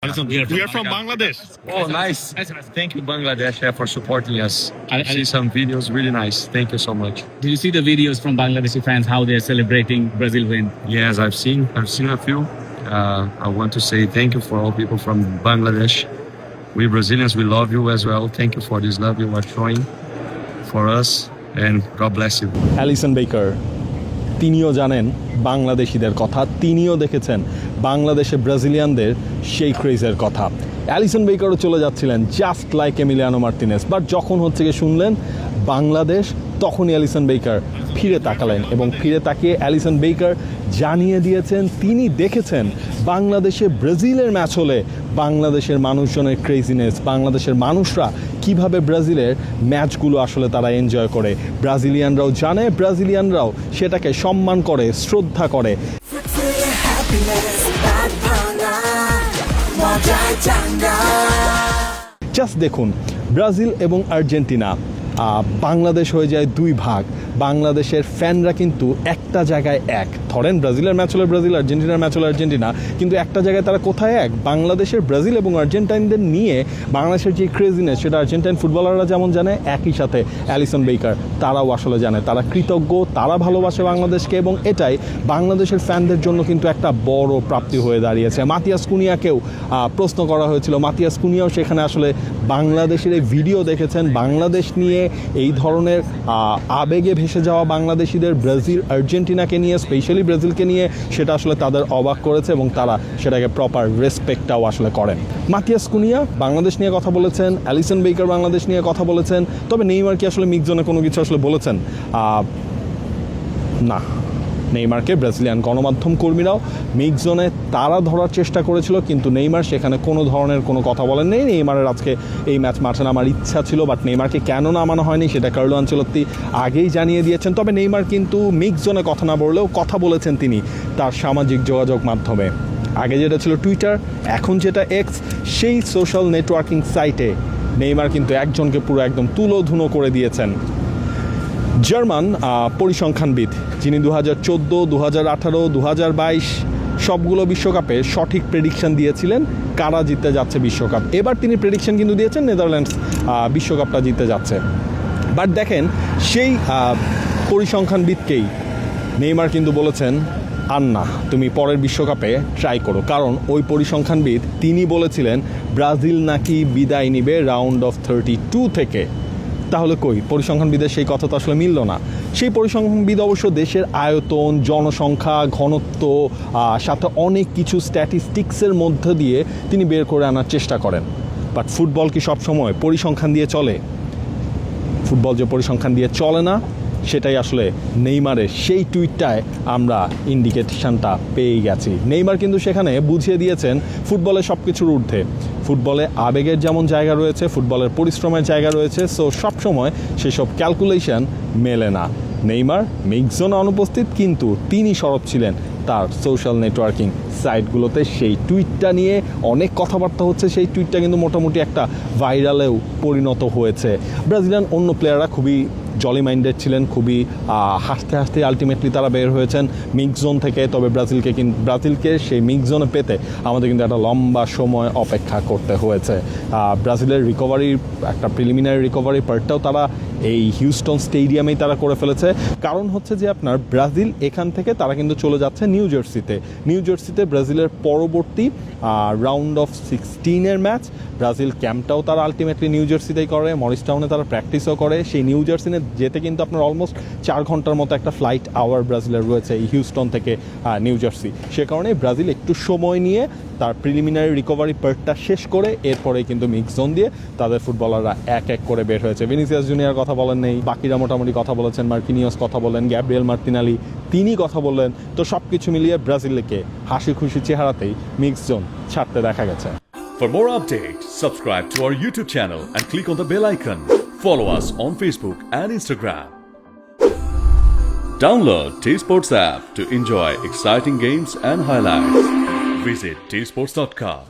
We are from Bangladesh. Oh, nice. Thank you, Bangladesh, for supporting us. I see some videos, really nice. Thank you so much. Did you see the videos from Bangladeshi fans how they're celebrating Brazil win? Yes, I've seen a few. I want to say thank you for all people from Bangladesh. We Brazilians, we love you as well. Thank you for this love you are showing for us, and God bless you. Alisson Becker তিনিও জানেন বাংলাদেশিদের কথা, তিনিও দেখেছেন বাংলাদেশে ব্রাজিলিয়ানদের সেই ক্রেজের কথা। Allison বেকারও চলে যাচ্ছিলেন just like Emiliano Martinez, but যখন হচ্ছে গিয়ে শুনলেন বাংলাদেশ, তখনই অ্যালিসন বেকার ফিরে তাকালেন এবং ফিরে তাকিয়ে অ্যালিসন বেকার জানিয়ে দিয়েছেন তিনি দেখেছেন বাংলাদেশে ব্রাজিলের ম্যাচ হলে বাংলাদেশের মানুষজনের ক্রেজিনেস, বাংলাদেশের মানুষরা কিভাবে ব্রাজিলের ম্যাচগুলো আসলে তারা এনজয় করে। ব্রাজিলিয়ানরাও জানে, ব্রাজিলিয়ানরাও সেটাকে সম্মান করে, শ্রদ্ধা করে। জাস্ট দেখুন, ব্রাজিল এবং আর্জেন্টিনা, বাংলাদেশ হয়ে যায় দুই ভাগ। বাংলাদেশের ফ্যানরা কিন্তু একটা জায়গায় এক, ধরেন ব্রাজিলের ম্যাচ হলে ব্রাজিল, আর্জেন্টিনার ম্যাচ হলে আর্জেন্টিনা, কিন্তু একটা জায়গায় তারা কোথায় এক? বাংলাদেশের ব্রাজিল এবং আর্জেন্টাইনদের নিয়ে বাংলাদেশের যে ক্রেজিনেস সেটা আর্জেন্টাইন ফুটবলাররা যেমন জানে, একই সাথে অ্যালিসন বেকার তারাও আসলে জানে, তারা কৃতজ্ঞ, তারা ভালোবাসে বাংলাদেশকে, এবং এটাই বাংলাদেশের ফ্যানদের জন্য কিন্তু একটা বড় প্রাপ্তি হয়ে দাঁড়িয়েছে। মাতিয়াস কুনিয়াকেও প্রশ্ন করা হয়েছিল, মাতিয়াস কুনিয়াও সেখানে আসলে বাংলাদেশের এই ভিডিও দেখেছেন, বাংলাদেশ নিয়ে এই ধরনের আবেগে ভেসে যাওয়া বাংলাদেশিদের ব্রাজিল আর্জেন্টিনাকে নিয়ে, স্পেশালি ব্রাজিলকে নিয়ে, সেটা আসলে তাদের অবাক করেছে এবং তারা সেটাকে প্রপার রেসপেক্টটাও আসলে করেন। মাতিয়াস কুনিয়া বাংলাদেশ নিয়ে কথা বলেছেন, অ্যালিসন বেকার বাংলাদেশ নিয়ে কথা বলেছেন, তবে নেইমার কি আসলে মিক্সজোনে কোনো কিছু আসলে বলেছেন? না, নেইমারকে ব্রাজিলিয়ান গণমাধ্যম কর্মীরাও মিক্সজোনে তারা ধরার চেষ্টা করেছিল, কিন্তু নেইমার সেখানে কোনো ধরনের কোনো কথা বলেন নেই। নেইমারের আজকে এই ম্যাচ মাঠে নামার ইচ্ছা ছিল, বাট নেইমারকে কেন নামানো হয়নি সেটা কার্লো আনচেলত্তি আগেই জানিয়ে দিয়েছেন। তবে নেইমার কিন্তু মিক্সজোনে কথা না বললেও কথা বলেছেন তিনি তার সামাজিক যোগাযোগ মাধ্যমে। আগে যেটা ছিল টুইটার, এখন যেটা এক্স, সেই সোশ্যাল নেটওয়ার্কিং সাইটে নেইমার কিন্তু একজনকে পুরো একদম তুলোধুনো করে দিয়েছেন। জার্মান পরিসংখ্যানবিদ, যিনি 2014, 2018, 2022 সবগুলো বিশ্বকাপে সঠিক প্রেডিকশন দিয়েছিলেন কারা জিততে যাচ্ছে বিশ্বকাপ। এবার তিনি প্রেডিকশন কিন্তু দিয়েছেন নেদারল্যান্ডস বিশ্বকাপটা জিতে যাচ্ছে। বাট দেখেন, সেই পরিসংখ্যানবিদকেই নেইমার কিন্তু বলেছেন আর না, তুমি পরের বিশ্বকাপে ট্রাই করো, কারণ ওই পরিসংখ্যানবিদ তিনি বলেছিলেন ব্রাজিল নাকি বিদায় নিবে রাউন্ড অফ 32 থেকে। তাহলে কই, পরিসংখ্যানবিদের সেই কথা তো আসলে মিলল না। সেই পরিসংখ্যানবিদ অবশ্য দেশের আয়তন, জনসংখ্যা, ঘনত্ব, সাথে অনেক কিছু স্ট্যাটিস্টিক্সের মধ্য দিয়ে তিনি বের করে আনার চেষ্টা করেন। বাট ফুটবল কি সবসময় পরিসংখ্যান দিয়ে চলে? ফুটবল যে পরিসংখ্যান দিয়ে চলে না, সেটাই আসলে নেইমারের সেই টুইটটায় আমরা ইন্ডিকেশনটা পেয়ে গেছি। নেইমার কিন্তু সেখানে বুঝিয়ে দিয়েছেন ফুটবলে সব কিছুর ঊর্ধ্বে, ফুটবলে আবেগের যেমন জায়গা রয়েছে, ফুটবলের পরিশ্রমের জায়গা রয়েছে, সো সবসময় সেসব ক্যালকুলেশন মেলে না। নেইমার মিক্সজোনে অনুপস্থিত, কিন্তু তিনি সরব ছিলেন তার সোশ্যাল নেটওয়ার্কিং সাইটগুলোতে। সেই টুইটটা নিয়ে অনেক কথাবার্তা হচ্ছে, সেই টুইটটা কিন্তু মোটামুটি একটা ভাইরালেও পরিণত হয়েছে। ব্রাজিলিয়ান অন্য প্লেয়াররা খুবই জলি মাইন্ডেড ছিলেন, খুবই হাসতে হাসতে আলটিমেটলি তারা বের হয়েছেন মিক্সজোন থেকে। তবে ব্রাজিলকে সেই মিক্সজোনে পেতে আমাদের কিন্তু একটা লম্বা সময় অপেক্ষা করতে হয়েছে। ব্রাজিলের রিকভারির একটা প্রিলিমিনারি রিকভারি পার্টটাও তারা এই হিউস্টন স্টেডিয়ামেই তারা করে ফেলেছে। কারণ হচ্ছে যে আপনার ব্রাজিল এখান থেকে তারা কিন্তু চলে যাচ্ছে নিউ জার্সিতে ব্রাজিলের পরবর্তী রাউন্ড অফ 16-এর ম্যাচ। ব্রাজিল ক্যাম্পটাও তারা আলটিমেটলি নিউ জার্সিতেই করে, মরিস টাউনে তারা প্র্যাকটিসও করে। সেই নিউ জার্সিতে যেতে কিন্তু আপনার অলমোস্ট 4 ঘন্টার মতো একটা ফ্লাইট আওয়ার ব্রাজিলের রয়েছে এই হিউস্টন থেকে নিউ জার্সি। সে কারণে ব্রাজিল একটু সময় নিয়ে তার প্রিলিমিনারি রিকভারি পার্টটা শেষ করে এরপরেই কিন্তু মিক্সজোন দিয়ে তাদের ফুটবলাররা এক এক করে বের হয়েছে। ভিনিসিয়াস জুনিয়র কথা বলেন নেই, বাকিরা মোটামুটি কথা বলেছেন, মার্কিনিয়স কথা বলেন, গ্যাব্রিয়েল মার্তিনালি তিনি কথা বললেন। তো সব কিছু মিলিয়ে ব্রাজিলকে হাসি খুশি চেহারাতেই মিক্সজোন ছাড়তে দেখা গেছে। For more updates, subscribe to our YouTube channel and click on the bell icon. Follow us on Facebook and Instagram. Download T-Sports app to enjoy exciting games and highlights. Visit tsports.com.